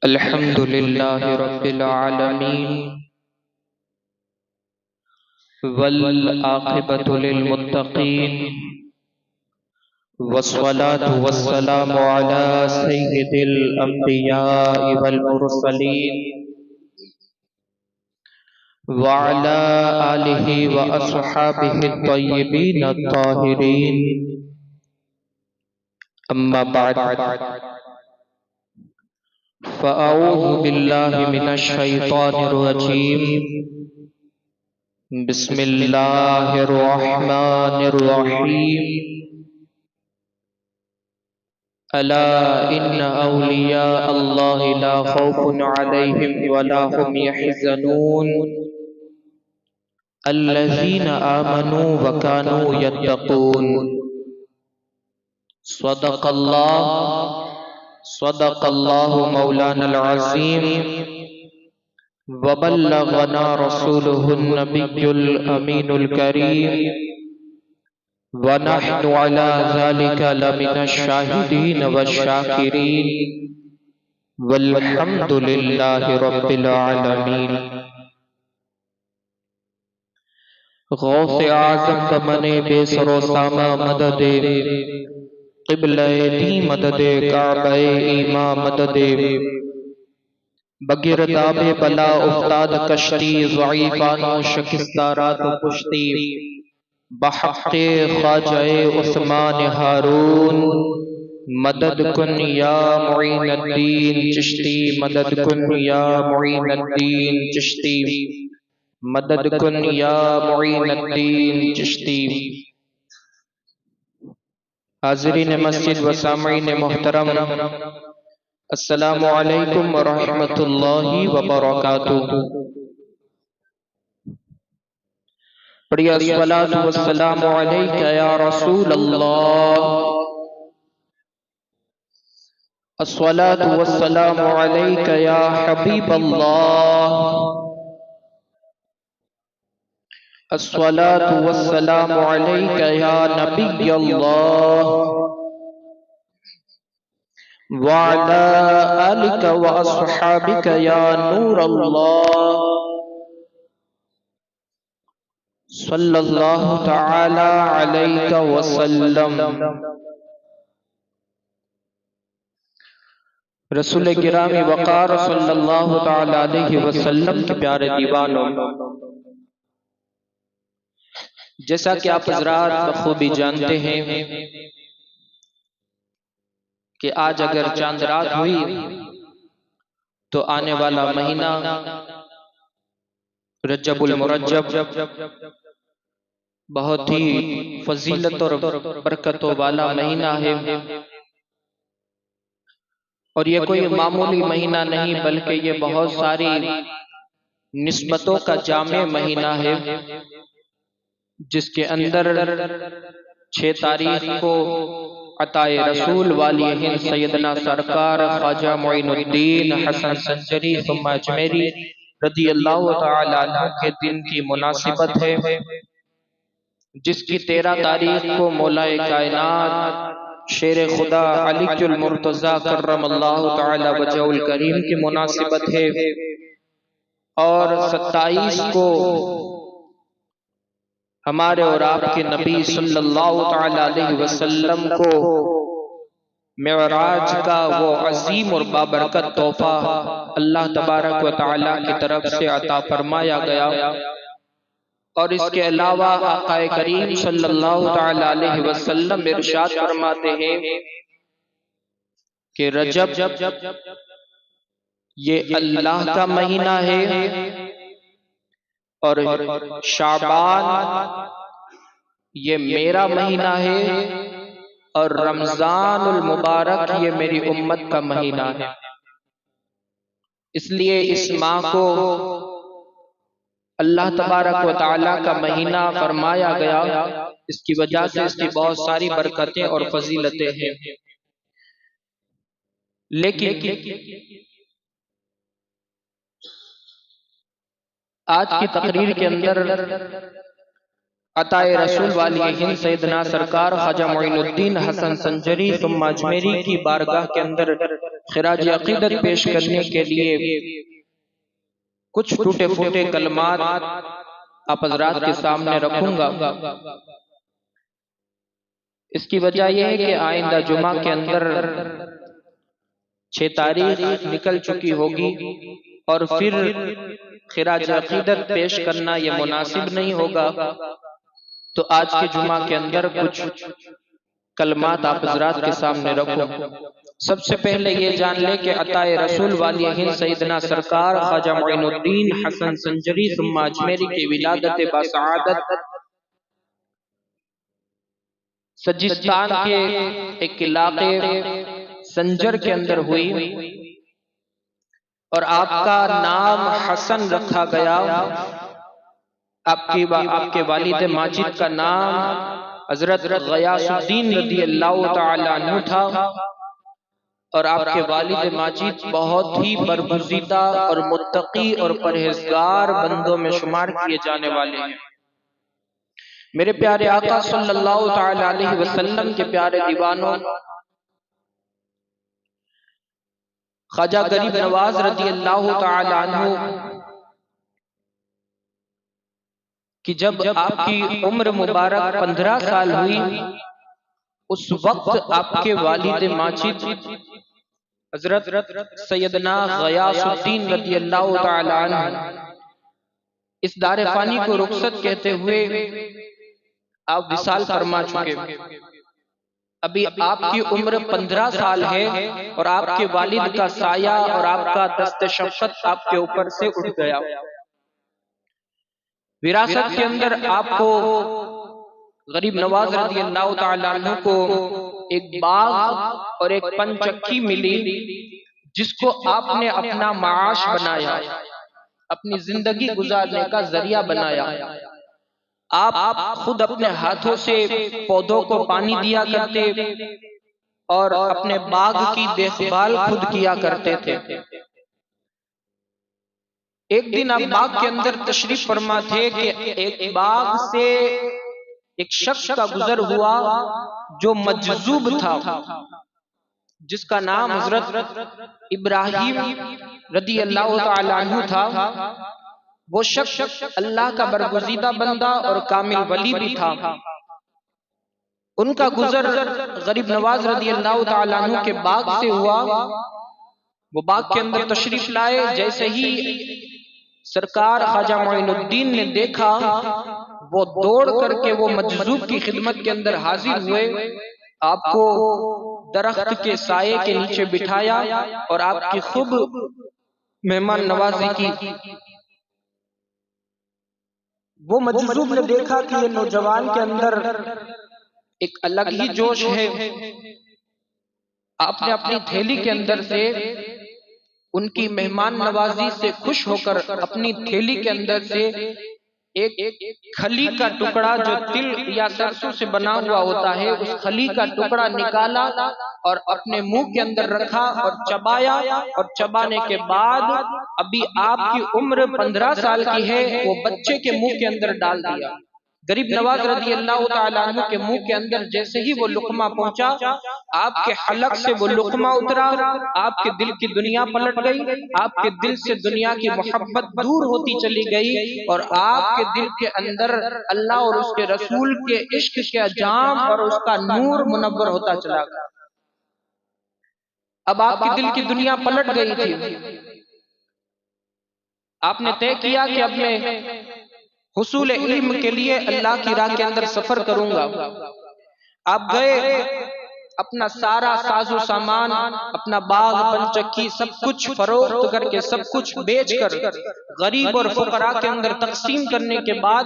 الحمد لله رب العالمين والعاقبة للمتقين والصلاة والسلام على سيد الأنبياء والمرسلين وعلى آله وأصحابه الطيبين الطاهرين أما بعد فأعوذ بالله من الشيطان الرجيم بسم الله الرحمن الرحيم ألا إن أولياء الله لا خوف عليهم ولا هم يحزنون الذين آمنوا وكانوا يتقون صدق الله مولانا العظيم وبلغنا رسوله النبي الأمين الكريم ونحن على ذلك لمن الشاهدين والشاكرين والحمد لله رب العالمين. غوث اعظم دمنے بے سر و سامہ مدد قبلہ دی مدد کعبہ ایماں مدد بغیر داب بلا افتاد کشتی ضعیفان و شکستارات و پشتی بحق خواجہ عثمان ہارون مدد کن یا معین الدین چشتی مدد کن یا معین الدین چشتی مدد کن یا معین الدین چشتی. حاضرین مسجد و سامعین محترم، السلام علیکم ورحمۃ اللہ وبرکاتہ. پڑھیے الصلاۃ والسلام علیک یا رسول اللہ، الصلاۃ والسلام علیک یا حبیب اللہ، الصلاۃ والسلام علیک یا نبی اللہ وعلی آلک واصحابک یا نور اللہ صلی اللہ تعالی علیہ وسلم. رسول گرامی وقار صلی اللہ تعالی علیہ وسلم کے پیارے دیوانوں، جیسا کہ آپ حضرات بخوبی جانتے ہیں کہ آج اگر چاند رات ہوئی تو آنے والا مہینہ رجب المرجب بہت ہی فضیلت اور برکتوں والا مہینہ ہے، اور یہ کوئی معمولی مہینہ نہیں بلکہ یہ بہت ساری نسبتوں کا جامع مہینہ ہے، جس کے اندر 6 تاریخ کو عطائے رسول والی ہند سیدنا سرکار خواجہ معین الدین حسن سنجری ثم اجمیری رضی اللہ تعالی عنہ کے دن کی مناسبت ہے، جس کی 13 تاریخ کو مولا کائنات شیر خدا علی المرتضی کرم اللہ تعالی وجہ الکریم کی مناسبت ہے، اور 27 کو ہمارے اور آپ کے نبی صلی اللہ تعالی علیہ وسلم کو معراج کا وہ عظیم اور بابرکت تحفہ اللہ تبارک و تعالی کی طرف سے عطا فرمایا گیا. اور اس کے علاوہ آقا کریم صلی اللہ تعالی علیہ وسلم ارشاد فرماتے ہیں کہ رجب یہ اللہ کا مہینہ ہے، اور شعبان یہ میرا مہینہ ہے، اور رمضان المبارک یہ میری امت کا مہینہ ہے. اس لیے اس ماہ کو اللہ تبارک و تعالیٰ کا مہینہ فرمایا گیا. اس کی وجہ سے اس کی بہت ساری برکتیں اور فضیلتیں ہیں. لیکن آج کی تقریر کے اندر عطائے رسول والی ہند سیدنا سرکار خواجہ معین الدین حسن سنجری ثم اجمیری کی بارگاہ کے اندر خراج عقیدت پیش کرنے کے لیے کچھ ٹوٹے پھوٹے کلمات آپ حضرات کے سامنے رکھوں گا۔ اس کی وجہ یہ ہے کہ آئندہ جمعہ کے اندر 6 تاریخ نکل چکی ہوگی اور پھر خراج عقیدت پیش کرنا یہ مناسب نہیں ہوگا، تو آج کے جمعہ کے اندر کچھ کلمات آپ حضرات کے سامنے رکھوں۔ سب سے پہلے یہ جان لے کہ عطائے رسول والی ہند سیدنا سرکار خواجہ معین الدین حسن سنجری ثم اجمیری کی ولادت باسعادت سجستان کے ایک علاقے سنجر کے اندر ہوئی، اور آپ کا نام حسن رکھا گیا۔ آپ کے والد ماجد کا نام حضرت غیاث الدین رضی اللہ تعالیٰ عنہ تھا، اور آپ کے والد ماجد بہت ہی برگزیدہ اور متقی اور پرہیزگار بندوں میں شمار کیے جانے والے ہیں۔ میرے پیارے آقا صلی اللہ تعالیٰ علیہ وسلم کے پیارے دیوانوں، خواجہ غریب نواز رضی اللہ تعالیٰ عنہ کہ جب آپ کی عمر مبارک 15 سال ہوئی، اس وقت آپ کے والد ماجد حضرت سیدنا غیاث الدین رضی اللہ تعالیٰ عنہ اس دار فانی کو رخصت کہتے ہوئے آپ وصال فرما چکے۔ ابھی آپ کی عمر 15 سال ہے اور آپ کے والد کا سایہ اور آپ کا دست شفقت آپ کے اوپر سے اٹھ گیا۔ وراثت کے اندر آپ کو غریب نواز رضی اللہ تعالیٰ عنہ کو ایک باغ اور ایک پنچکی ملی، جس کو آپ نے اپنا معاش بنایا، اپنی زندگی گزارنے کا ذریعہ بنایا۔ آپ خود اپنے ہاتھوں سے پودوں کو پانی دیا کرتے اور اپنے باغ کی دیکھ بھال خود کیا کرتے تھے۔ ایک دن آپ باغ کے اندر تشریف فرما تھے کہ ایک باغ سے ایک شخص کا گزر ہوا جو مجذوب تھا، جس کا نام حضرت ابراہیم رضی اللہ تعالیٰ عنہ تھا۔ وہ شخص اللہ کا برگزیدہ بندہ اور کامل ولی بھی تھا۔ ان کا گزر غریب نواز رضی اللہ تعالیٰ عنہ کے باغ سے ہوا۔ وہ باغ کے اندر تشریف لائے، جیسے ہی سرکار خواجہ معین الدین نے دیکھا، وہ دوڑ کر کے وہ مجذوب کی خدمت کے اندر حاضر ہوئے، آپ کو درخت کے سائے کے نیچے بٹھایا اور آپ کی خوب مہمان نوازی کی۔ وہ مجذوب نے دیکھا کہ یہ نوجوان کے اندر ایک الگ ہی جوش ہے۔ آپ نے اپنی تھیلی کے اندر سے ان کی مہمان نوازی سے خوش ہو کر اپنی تھیلی کے اندر سے ایک کھلی کا ٹکڑا جو تل یا سرسوں سے بنا ہوا ہوتا ہے، اس کھلی کا ٹکڑا نکالا اور اپنے منہ کے اندر رکھا اور چبایا، اور چبانے کے بعد ابھی آپ کی عمر 15 سال کی ہے، وہ بچے کے منہ کے اندر ڈال دیا۔ غریب نواز رضی اللہ تعالیٰ عنہ کے منہ کے اندر جیسے ہی وہ لقمہ پہنچا، آپ کے حلق سے وہ لقمہ اترا، آپ کے دل کی دنیا پلٹ گئی، آپ کے دل سے دنیا کی محبت دور ہوتی چلی گئی، اور آپ کے دل کے اندر اللہ اور اس کے رسول کے عشق کے جام اور اس کا نور منور ہوتا چلا گیا۔ اب آپ کے دل کی دنیا پلٹ گئی تھی۔ آپ نے طے کیا کہ اب میں حصول علم کے لیے اللہ کی راہ کے اندر سفر کروں گا۔ آپ گئے، اپنا سارا ساز و سامان، اپنا باغ پنچکی سب کچھ فروخت کر کے، سب کچھ بیچ کر غریب اور فقراء کے اندر تقسیم کرنے کے بعد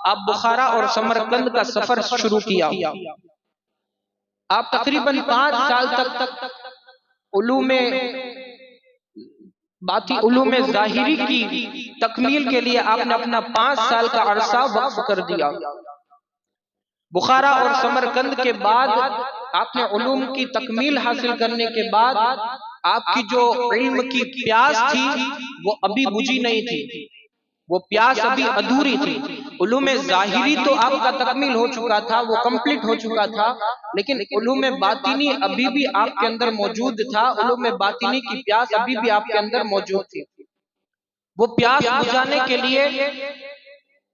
آپ بخارا اور سمرقند کا سفر شروع کیا۔ آپ تقریباً 5 سال تک علوم ظاہری کی تکمیل کے لیے آپ نے اپنا 5 سال کا عرصہ وقف کر دیا۔ بخارا اور سمرقند کے بعد آپ نے علوم کی تکمیل حاصل کرنے کے بعد آپ کی جو علم کی پیاس تھی وہ ابھی بجھی نہیں تھی، وہ پیاس ابھی ادھوری تھی۔ علوم ظاہری تو آپ کا تکمیل ہو چکا تھا، وہ کمپلیٹ ہو چکا تھا، لیکن علوم باطنی ابھی بھی آپ کے اندر موجود تھا، علوم باطنی کی پیاس ابھی بھی آپ کے اندر موجود تھی۔ وہ پیاس بجھانے کے لیے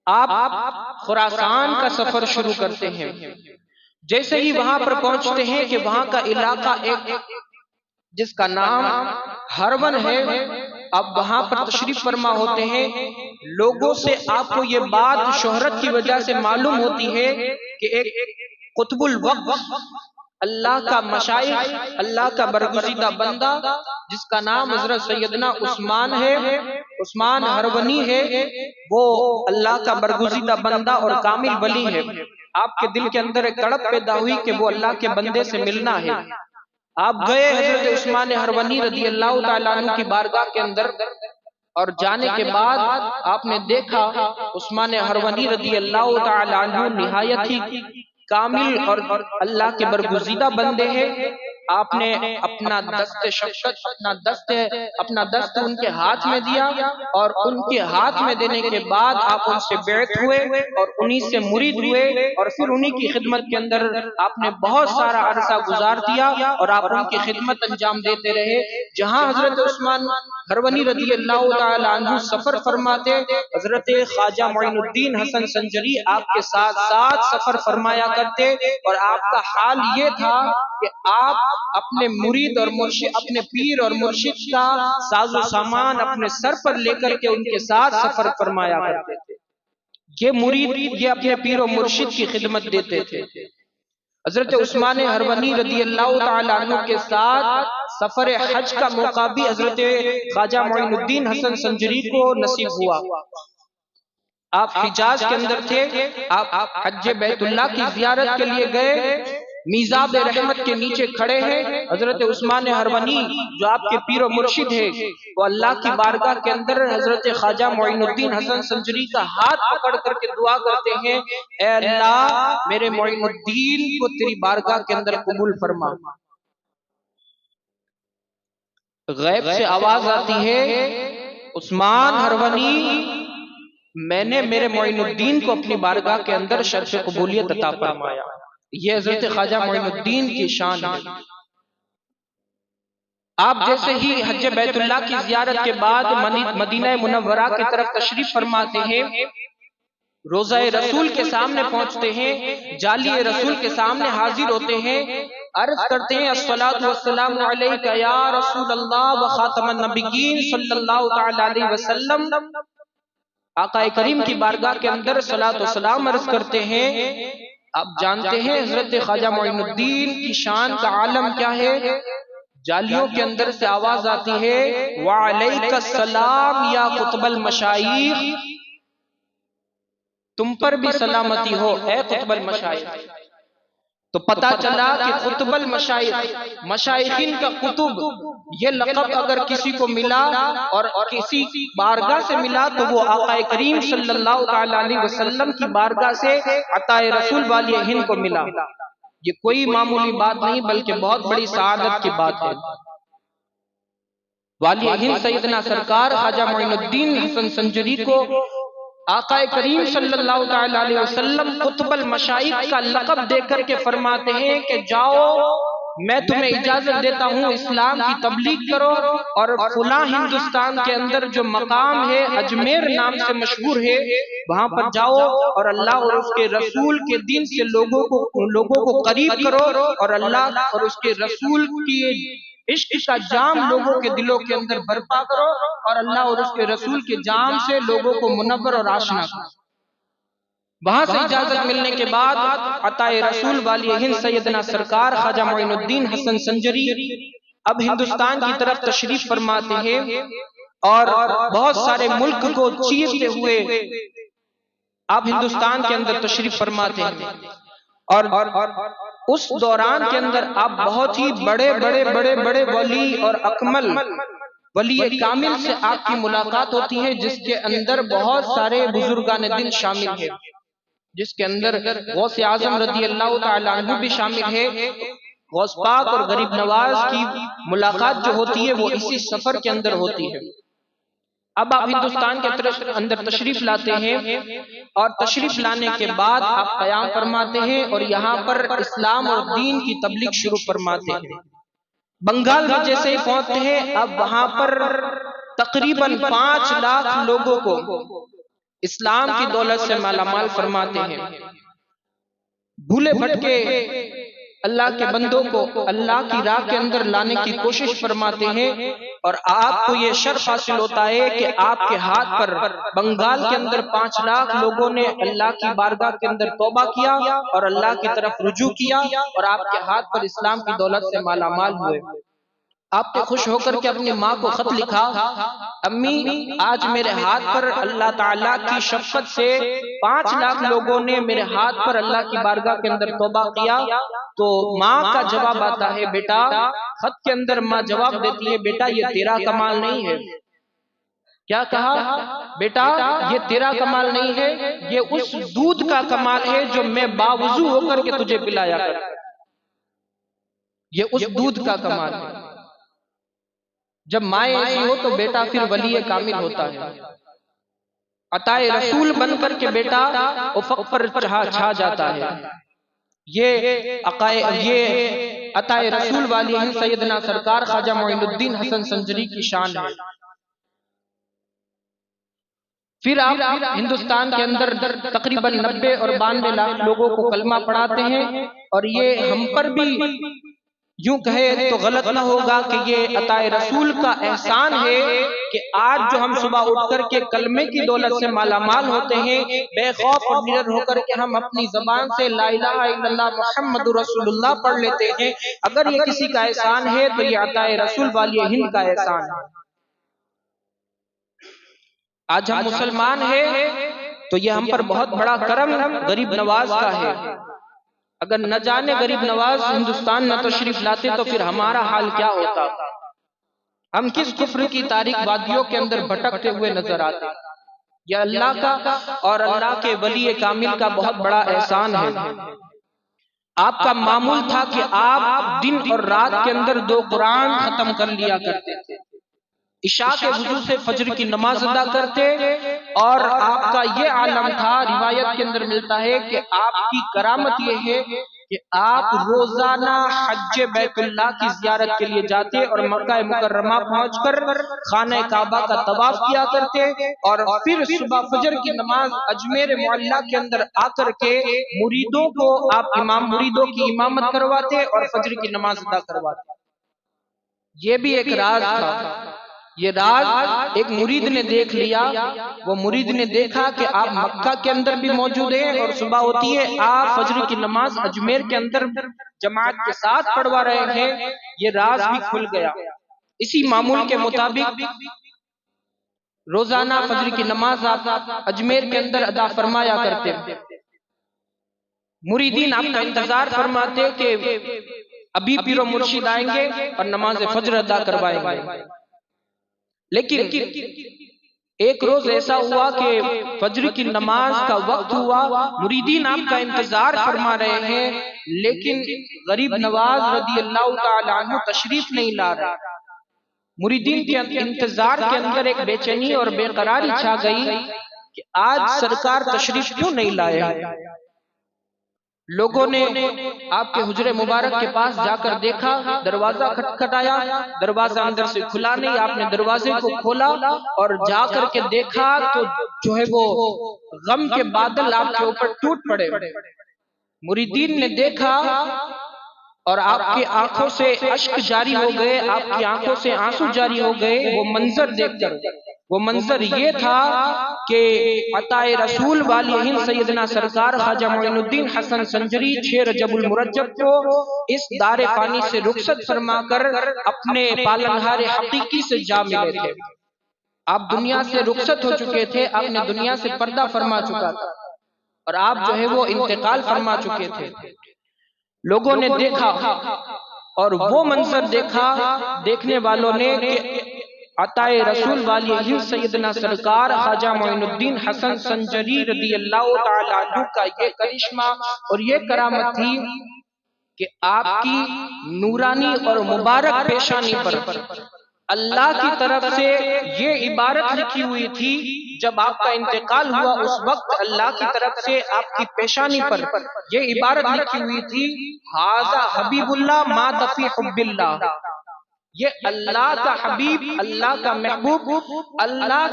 آپ خراسان کا سفر شروع کرتے ہیں۔ جیسے ہی وہاں پر پہنچتے ہیں کہ وہاں کا علاقہ ایک جس کا نام ہرون ہے، اب وہاں پر تشریف فرما ہوتے ہیں۔ لوگوں سے آپ کو یہ بات شہرت کی وجہ سے معلوم ہوتی ہے کہ ایک قطب الوقت، اللہ کا مشائخ، اللہ کا برگزیدہ بندہ جس کا نام حضرت سیدنا عثمان ہے، عثمان ہرونی ہے، وہ اللہ کا برگزیدہ بندہ اور کامل ولی ہے۔ آپ کے دل کے اندر ایک تڑپ پیدا ہوئی کہ وہ اللہ کے بندے سے ملنا ہے۔ آپ گئے حضرت عثمان ہرونی رضی اللہ تعالیٰ عنہ کی بارگاہ کے اندر، اور جانے کے بعد آپ نے دیکھا عثمان ہرونی رضی اللہ تعالیٰ عنہ نہایت ہی کامل اور اللہ کے برگزیدہ بندے ہیں۔ آپ نے اپنا دست شفقت، اپنا دست ان کے ہاتھ میں دیا، اور ان کے ہاتھ میں دینے کے بعد آپ ان سے بیعت ہوئے اور انہی سے مرید ہوئے، اور پھر انہی کی خدمت کے اندر آپ نے بہت سارا عرصہ گزار دیا، اور آپ ان کی خدمت انجام دیتے رہے۔ جہاں حضرت عثمان ہرونی رضی اللہ تعالیٰ عنہ سفر فرماتے، حضرت خواجہ معین الدین حسن سنجری آپ کے ساتھ ساتھ سفر فرمایا کرتے، اور آپ کا حال یہ تھا کہ آپ اپنے مرید اور مرشد، اپنے پیر اور مرشد کا ساز و سامان اپنے سر پر لے کر کے ان کے ساتھ سفر فرمایا کرتے تھے۔ یہ مرید یہ اپنے پیر و مرشد کی خدمت دیتے تھے۔ حضرت عثمان ہرونی رضی اللہ تعالیٰ عنہ کے ساتھ سفر حج کا موقع بھی حضرت خواجہ معین الدین حسن سنجری کو نصیب ہوا۔ آپ حجاز کے اندر تھے، آپ حج بیت اللہ کی زیارت کے لیے گئے، میزاب رحمت کے نیچے کھڑے ہیں۔ حضرت عثمان ہرونی جو آپ کے پیر و مرشد ہے، وہ اللہ کی بارگاہ کے اندر حضرت خواجہ معین الدین حسن سنجری کا ہاتھ پکڑ کر کے دعا کرتے ہیں، اے اللہ میرے معین الدین کو تیری بارگاہ کے اندر قبول فرما۔ غیب سے آواز آتی ہے، عثمان ہرونی میں نے میرے معین الدین کو اپنی بارگاہ کے اندر شرف قبولیت عطا فرمایا۔ یہ حضرت خواجہ معین الدین کی شان ہے۔ آپ جیسے ہی حج بیت اللہ کی زیارت کے بعد مدینہ منورہ کی طرف تشریف فرماتے ہیں، روضہ رسول کے سامنے پہنچتے ہیں، جالی رسول کے سامنے حاضر ہوتے ہیں، عرض کرتے ہیں الصلاۃ والسلام علیک یا رسول اللہ و خاتم النبیین صلی اللہ تعالی علیہ وسلم۔ آقا کریم کی بارگاہ کے اندر صلاۃ و سلام عرض کرتے ہیں۔ آپ جانتے ہیں حضرت خواجہ معین الدین کی شان کا عالم کیا ہے؟ جالیوں کے اندر سے آواز آتی ہے، وعلیک السلام یا قطب المشائخ، تم پر بھی سلامتی ہو اے قطب المشائخ۔ تو پتا چلا کہ قطب المشائخ، مشائخین کا قطب، یہ لقب اگر کسی کو ملا اور کسی بارگاہ سے ملا تو وہ آقا کریم صلی اللہ تعالی علیہ وسلم کی بارگاہ سے عطا رسول والی ہند کو ملا۔ یہ کوئی معمولی بات نہیں بلکہ بہت بڑی سعادت کی بات ہے۔ والی ہند سیدنا سرکار خواجہ معین الدین حسن سنجری کو آقا کریم صلی اللہ تعالی علیہ وسلم قطب المشائخ کا لقب دے کر کے فرماتے ہیں کہ جاؤ میں تمہیں اجازت دیتا ہوں اسلام کی تبلیغ کرو، اور فلاں ہندوستان کے اندر جو مقام ہے اجمیر نام سے مشہور ہے، وہاں پر جاؤ اور اللہ اور اس کے رسول کے دین سے لوگوں کو قریب کرو، اور اللہ اور اس کے رسول کی عشق کا جام لوگوں کے دلوں کے اندر برپا کرو، اور اللہ اور اس کے رسول کے جام سے لوگوں کو منور اور آشنا کرو۔ وہاں سے اجازت ملنے کے بعد عطا رسول والی ہند سیدنا سرکار خواجہ معین الدین حسن سنجری اب ہندوستان کی طرف تشریف فرماتے ہیں، اور بہت سارے ملک کو چیرتے ہوئے آپ ہندوستان کے اندر تشریف فرماتے ہیں، اور اس دوران کے اندر آپ بہت ہی بڑے بڑے بڑے بڑے ولی اور اکمل ولی کامل سے آپ کی ملاقات ہوتی ہے، جس کے اندر بہت سارے بزرگان دین شامل ہیں، جس کے اندر غوث اعظم رضی اللہ تعالیٰ عنہ بھی شامل ہے۔ غوث پاک اور غریب نواز کی ملاقات جو ہوتی ہے وہ اسی سفر کے اندر ہوتی ہے۔ اب آپ ہندوستان کے اندر تشریف لاتے ہیں اور تشریف لانے کے بعد آپ قیام فرماتے ہیں اور یہاں پر اسلام اور دین کی تبلیغ شروع فرماتے ہیں۔ بنگال میں جیسے ہی پہنچتے ہیں اب وہاں پر تقریباً 5 لاکھ لوگوں کو اسلام کی دولت سے مالا مال فرماتے ہیں۔ بھولے بھٹکے اللہ کے بندوں کو اللہ کی راہ کے اندر لانے کی کوشش فرماتے ہیں، اور آپ کو یہ شرف حاصل ہوتا ہے کہ آپ کے ہاتھ پر بنگال کے اندر 5 لاکھ لوگوں نے اللہ کی بارگاہ کے اندر توبہ کیا اور اللہ کی طرف رجوع کیا اور آپ کے ہاتھ پر اسلام کی دولت سے مالا مال ہوئے۔ آپ نے خوش ہو کر کے اپنی ماں کو خط لکھا، امی آج میرے ہاتھ پر اللہ تعالیٰ کی شفقت سے 5 لاکھ لوگوں نے میرے ہاتھ پر اللہ کی بارگاہ کے اندر توبہ کیا۔ تو ماں کا جواب آتا ہے، بیٹا خط کے اندر ماں جواب دیتی ہے، بیٹا یہ تیرا کمال نہیں ہے۔ کیا کہا؟ بیٹا یہ تیرا کمال نہیں ہے، یہ اس دودھ کا کمال ہے جو میں باوضو ہو کر کے تجھے پلایا کرتا، یہ اس دودھ کا کمال ہے۔ جب ماں ایسی ہو تو بیٹا پھر ولی کامل ہوتا ہے۔ عطائے رسول بن کر کے بیٹا افق پر چھا جاتا ہے۔ یہ عطائے رسول والی ہیں سیدنا سرکار خواجہ معین الدین حسن سنجری کی شان ہے۔ پھر آپ ہندوستان کے اندر تقریباً 90 اور 92 لاکھ لوگوں کو کلمہ پڑھاتے ہیں، اور یہ ہم پر بھی یوں کہے تو غلط نہ ہوگا کہ یہ عطائے رسول کا احسان ہے کہ آج جو ہم صبح اٹھ کر کے کلمے کی دولت سے مالا مال ہوتے ہیں، بے خوف اور نڈر ہو کر کے ہم اپنی زبان سے لا الہ الا اللہ محمد رسول اللہ پڑھ لیتے ہیں۔ اگر یہ کسی کا احسان ہے تو یہ عطائے رسول والی ہند کا احسان ہے۔ آج ہم مسلمان ہیں تو یہ ہم پر بہت بڑا کرم غریب نواز کا ہے۔ اگر نہ جانے غریب نواز ہندوستان میں تشریف لاتے تو پھر ہمارا حال کیا ہوتا؟ ہم کس کفر کی تاریک وادیوں کے اندر بھٹکتے ہوئے نظر آتے؟ یہ اللہ کا اور اللہ کے ولی کامل کا بہت بڑا احسان ہے۔ آپ کا معمول تھا کہ آپ دن اور رات کے اندر 2 قرآن ختم کر لیا کرتے تھے، عشاء کے وضو سے فجر کی نماز ادا کرتے، اور آپ کا یہ عالم تھا، روایت کے اندر ملتا ہے کہ آپ کی کرامت یہ ہے کہ آپ روزانہ حج بیت اللہ کی زیارت کے لیے جاتے اور مکہ مکرمہ پہنچ کر خانہ کعبہ کا طواف کیا کرتے، اور پھر صبح فجر کی نماز اجمیر معلیٰ کے اندر آ کر کے مریدوں کو آپ مریدوں کی امامت کرواتے اور فجر کی نماز ادا کرواتے۔ یہ بھی ایک راز تھا۔ یہ راز ایک مرید نے دیکھ لیا۔ وہ مرید نے دیکھا کہ آپ مکہ کے اندر بھی موجود ہیں اور صبح ہوتی ہے آپ فجر کی نماز اجمیر کے اندر جماعت کے ساتھ پڑھوا رہے ہیں۔ یہ راز بھی کھل گیا۔ اسی معمول کے مطابق روزانہ فجر کی نماز آپ اجمیر کے اندر ادا فرمایا کرتے۔ مریدین آپ کا انتظار فرماتے کہ ابھی پیر و مرشد آئیں گے اور نماز فجر ادا کروائیں گے۔ لیکن ایک روز ایسا ہوا کہ فجر کی نماز کا وقت ہوا، مریدین آپ کا انتظار فرما رہے ہیں، لیکن غریب نواز رضی اللہ تعالیٰ عنہ تشریف نہیں لا رہا۔ مریدین کے انتظار کے اندر ایک بے چینی اور بے قراری چھا گئی کہ آج سرکار تشریف کیوں نہیں لائے۔ لوگوں نے آپ کے حجرے مبارک کے پاس جا کر دیکھا، دروازہ کھٹکھٹایا، دروازہ اندر سے کھلا نہیں۔ آپ نے دروازے کو کھولا اور جا کر کے دیکھا تو جو ہے وہ غم کے بادل آپ کے اوپر ٹوٹ پڑے۔ مریدین نے دیکھا اور آپ کی آنکھوں سے اشک جاری ہو گئے، آپ کی آنکھوں سے آنسو جاری ہو گئے وہ منظر دیکھ کر۔ وہ منظر یہ تھا کہ عطائے رسول والی ہند سیدنا سرکار خواجہ معین الدین حسن سنجری 6 رجب المرجب کو اس دار فانی سے رخصت فرما کر اپنے پالنہار حقیقی سے جا ملے تھے۔ آپ دنیا سے رخصت ہو چکے تھے، آپ نے دنیا سے پردہ فرما چکا تھا اور آپ جو ہے وہ انتقال فرما چکے تھے۔ لوگوں نے دیکھا اور وہ منظر دیکھا دیکھنے والوں نے کہ عطائے رسول والی ہند سیدنا سرکار خواجہ معین الدین حسن سنجری رضی اللہ تعالیٰ عنہ کا یہ کرشمہ اور یہ کرامت تھی کہ آپ کی نورانی اور مبارک پیشانی پر اللہ کی طرف سے یہ عبارت لکھی ہوئی تھی، جب آپ کا انتقال ہوا اس وقت اللہ کی طرف سے آپ کی پیشانی پر یہ عبارت لکھی ہوئی تھی، ھذا حبیب اللہ مات فی حب اللہ، یہ اللہ کا حبیب، اللہ کا محبوب، اللہ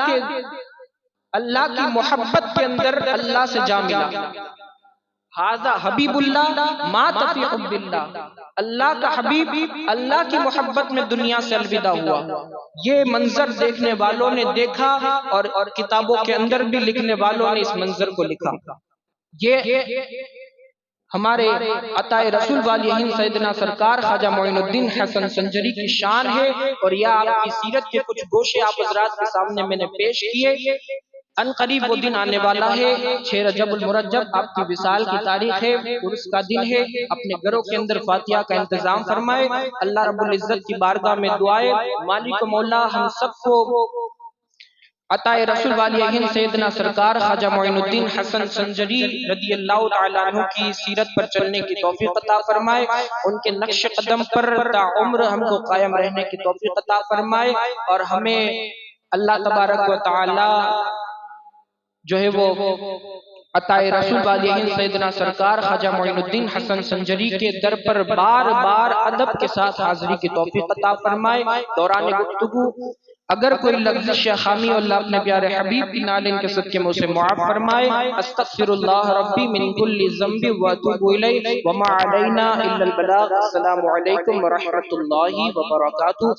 کی محبت کے اندر اللہ سے جا ملا۔ ھذا حبیب اللہ مات فی حب اللہ، اللہ کا حبیب اللہ کی محبت میں دنیا سے الوداع ہوا۔ یہ منظر دیکھنے والوں نے دیکھا اور کتابوں کے اندر بھی لکھنے والوں نے اس منظر کو لکھا۔ یہ ہمارے عطا رسول والی ہند سیدنا سرکار خواجہ معین الدین حسن سنجری کی شان ہے، اور یہ آپ کی سیرت کے کچھ گوشے آپ حضرات کے سامنے میں نے پیش کیے۔ ان قریب وہ دن آنے والا ہے، 6 رجب المرجب آپ کی وصال کی تاریخ ہے، عرس کا دن ہے۔ اپنے گھروں کے اندر فاتحہ کا انتظام فرمائے۔ اللہ رب العزت کی بارگاہ میں دعائے مالک و مولا ہم سب کو عطا رسول والی ہند سیدنا سرکار خواجہ معین الدین حسن سنجری رضی اللہ تعالیٰ عنہ کی سیرت پر چلنے کی توفیق عطا فرمائے، ان کے نقش قدم پر تا عمر ہم کو قائم رہنے کی توفیق عطا فرمائے، اور ہمیں اللہ تبارک و تعالی جو ہے وہ عطا رسول والی ہند سیدنا سرکار خواجہ معین الدین حسن سنجری کے در پر بار بار ادب کے ساتھ حاضری کی توفیق عطا فرمائے۔ دوران گفتگو اگر کوئی لفظ یا خامی اللہ اپنے پیارے حبیب کی نالین کے صدقے میں اسے معاف فرمائے۔ استغفر اللہ ربی من کل ذنب واتوب الیہ وما علینا الا البلاغ۔ السلام علیکم ورحمۃ اللہ وبرکاتہ۔